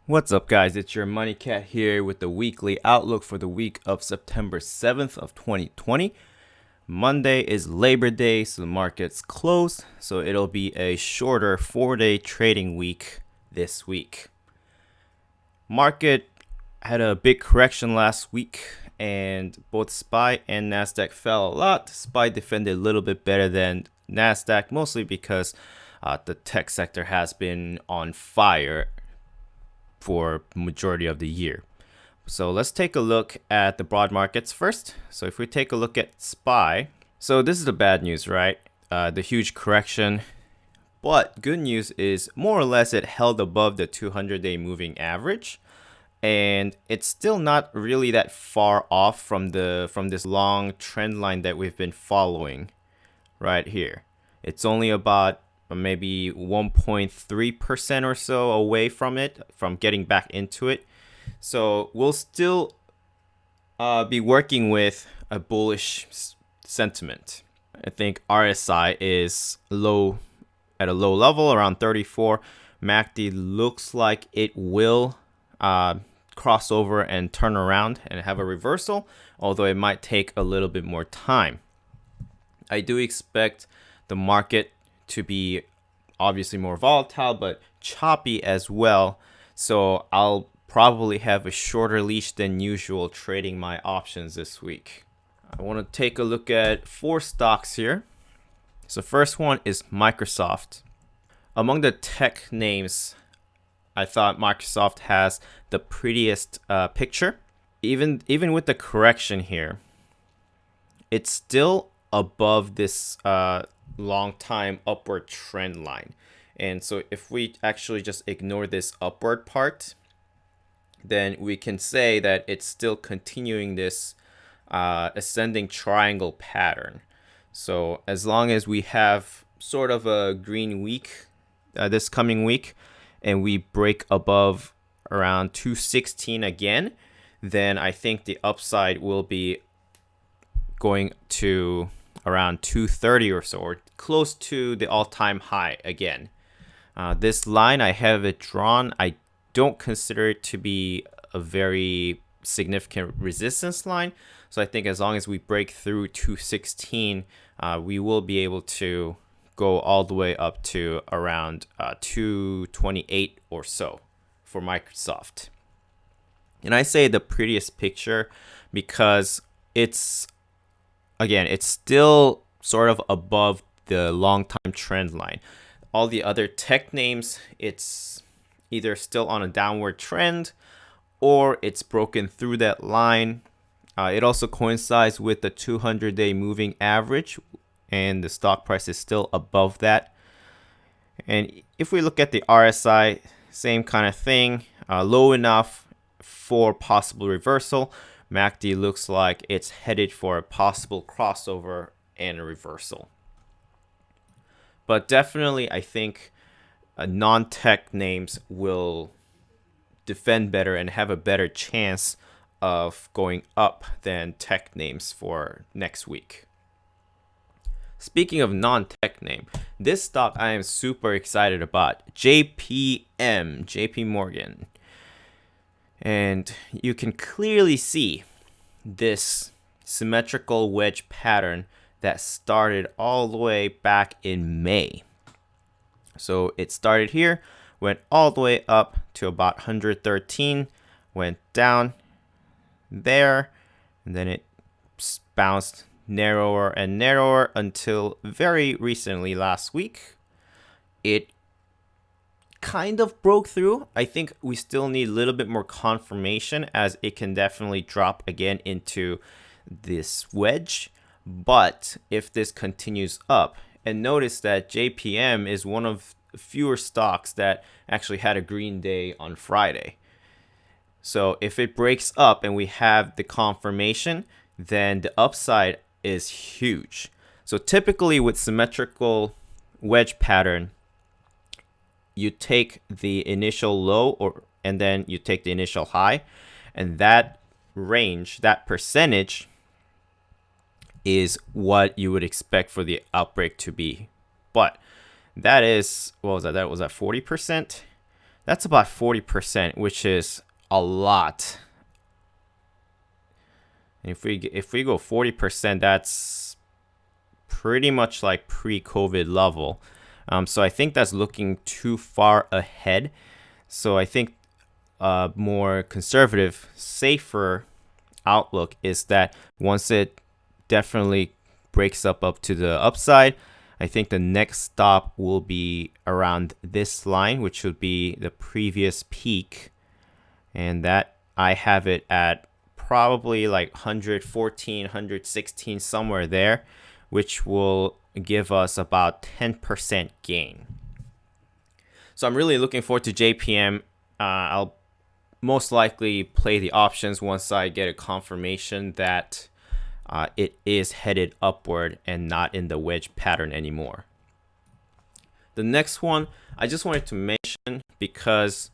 What's up, guys? It's your Money Cat here with the weekly outlook for the week of September 7th of 2020. Monday is Labor Day, so the market's closed, so it'll be a shorter 4-day trading week this week. Market had a big correction last week, and both SPY and NASDAQ fell a lot. SPY defended a little bit better than NASDAQ, mostly because the tech sector has been on fire for majority of the year. So let's take a look at the broad markets first. So if we take a look at SPY, so this is the bad news, right? The huge correction. But good news is more or less it held above the 200-day moving average. And it's still not really that far off from this long trend line that we've been following right here. It's only about maybe 1.3% or so away from it, from getting back into it. So we'll still be working with a bullish sentiment. I think RSI is at a low level around 34. MACD looks like it will cross over and turn around and have a reversal, although it might take a little bit more time. I do expect the market to be obviously more volatile, but choppy as well. So I'll probably have a shorter leash than usual trading my options this week. I want to take a look at 4 stocks here. So first one is Microsoft. Among the tech names, I thought Microsoft has the prettiest picture. Even with the correction here, it's still above this long time upward trend line. And so if we actually just ignore this upward part, then we can say that it's still continuing this ascending triangle pattern. So as long as we have sort of a green week this coming week, and we break above around 216 again, then I think the upside will be going to around 230 or so, or close to the all-time high again. This line, I have it drawn. I don't consider it to be a very significant resistance line. So I think as long as we break through 216, we will be able to go all the way up to around 228 or so for Microsoft. And I say the prettiest picture because it's still sort of above the long-time trend line. All the other tech names, it's either still on a downward trend or it's broken through that line. It also coincides with the 200-day moving average, and the stock price is still above that. And if we look at the RSI, same kind of thing, low enough for possible reversal. MACD looks like it's headed for a possible crossover and a reversal. But definitely, I think non-tech names will defend better and have a better chance of going up than tech names for next week. Speaking of non-tech name, this stock I am super excited about, JPM, JP Morgan. And you can clearly see this symmetrical wedge pattern that started all the way back in May. So it started here, went all the way up to about 113, went down there, and then it bounced narrower and narrower until very recently last week. It kind of broke through. I think we still need a little bit more confirmation, as it can definitely drop again into this wedge. But if this continues up, and notice that JPM is one of fewer stocks that actually had a green day on Friday. So if it breaks up and we have the confirmation, then the upside is huge. So typically with symmetrical wedge pattern, you take the initial low and then you take the initial high, and that range, that percentage, is what you would expect for the outbreak to be. But that is, what was that? That was at 40%. That's about 40%, which is a lot. And if we go 40%, that's pretty much like pre-COVID level. So I think that's looking too far ahead. So I think a more conservative, safer outlook is that once it definitely breaks up to the upside, I think the next stop will be around this line, which would be the previous peak. And that I have it at probably like 114, 116, somewhere there, which will give us about 10% gain. So I'm really looking forward to JPM. I'll most likely play the options once I get a confirmation that it is headed upward and not in the wedge pattern anymore. The next one I just wanted to mention because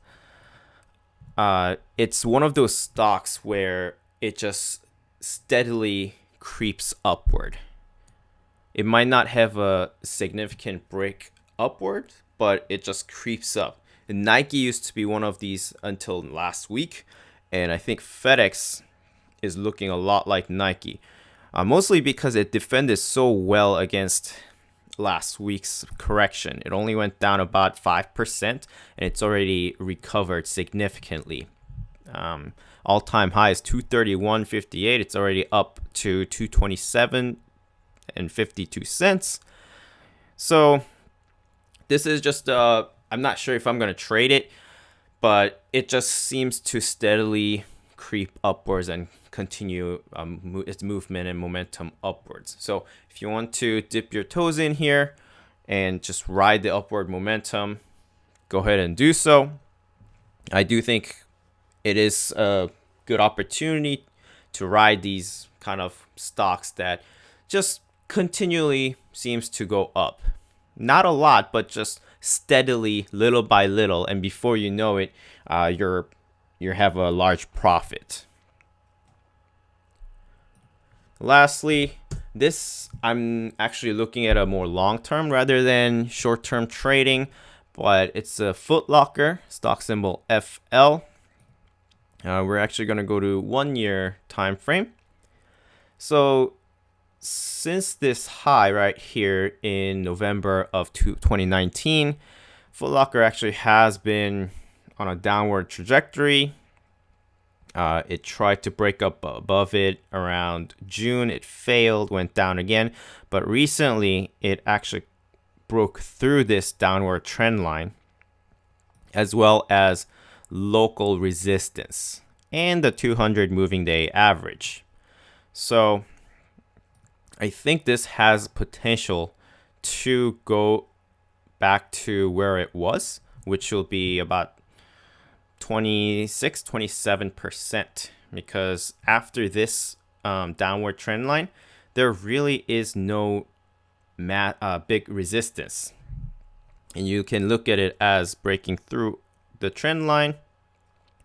it's one of those stocks where it just steadily creeps upward. It might not have a significant break upward, but it just creeps up. And Nike used to be one of these until last week, and I think FedEx is looking a lot like Nike, mostly because it defended so well against last week's correction. It only went down about 5%, and it's already recovered significantly. All-time high is 231.58. It's already up to 227.52. So this is just I'm not sure if I'm going to trade it, but it just seems to steadily creep upwards and continue its movement and momentum upwards. So if you want to dip your toes in here and just ride the upward momentum, go ahead and do so. I do think it is a good opportunity to ride these kind of stocks that just continually seems to go up. Not a lot, but just steadily, little by little, and before you know it, you have a large profit. Lastly, this I'm actually looking at a more long-term rather than short-term trading, but it's a Foot Locker, stock symbol FL. We're actually going to go to 1 year time frame. So since this high right here in November of 2019, Foot Locker actually has been on a downward trajectory. It tried to break up above it around June. It failed, went down again. But recently, it actually broke through this downward trend line, as well as local resistance and the 200 moving day average. So I think this has potential to go back to where it was, which will be about 27%, because after this downward trend line, there really is no big resistance. And you can look at it as breaking through the trend line.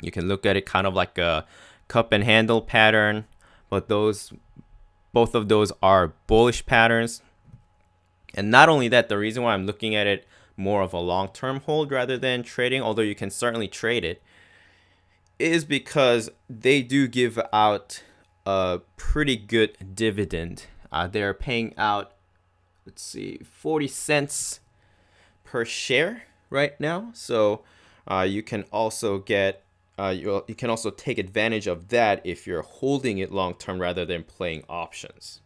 You can look at it kind of like a cup and handle pattern, but both of those are bullish patterns. And not only that, the reason why I'm looking at it more of a long-term hold rather than trading, although you can certainly trade it, is because they do give out a pretty good dividend. They're paying out, 40 cents per share right now. So you can also get you can also take advantage of that if you're holding it long term rather than playing options.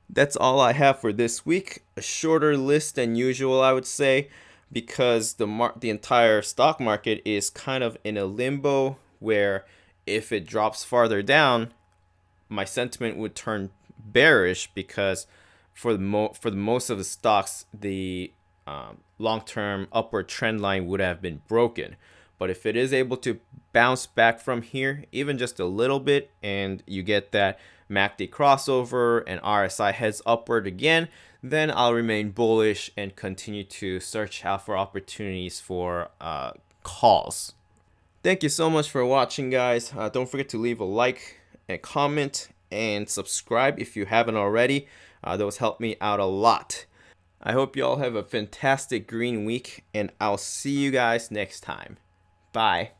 That's all I have for this week. A shorter list than usual, I would say, because the entire stock market is kind of in a limbo where if it drops farther down, my sentiment would turn bearish, because for the most of the stocks, the long-term upward trend line would have been broken. But if it is able to bounce back from here, even just a little bit, and you get that MACD crossover and RSI heads upward again, then I'll remain bullish and continue to search out for opportunities for calls. Thank you so much for watching, guys. Don't forget to leave a like and comment and subscribe if you haven't already. Those help me out a lot. I hope you all have a fantastic green week, and I'll see you guys next time. Bye.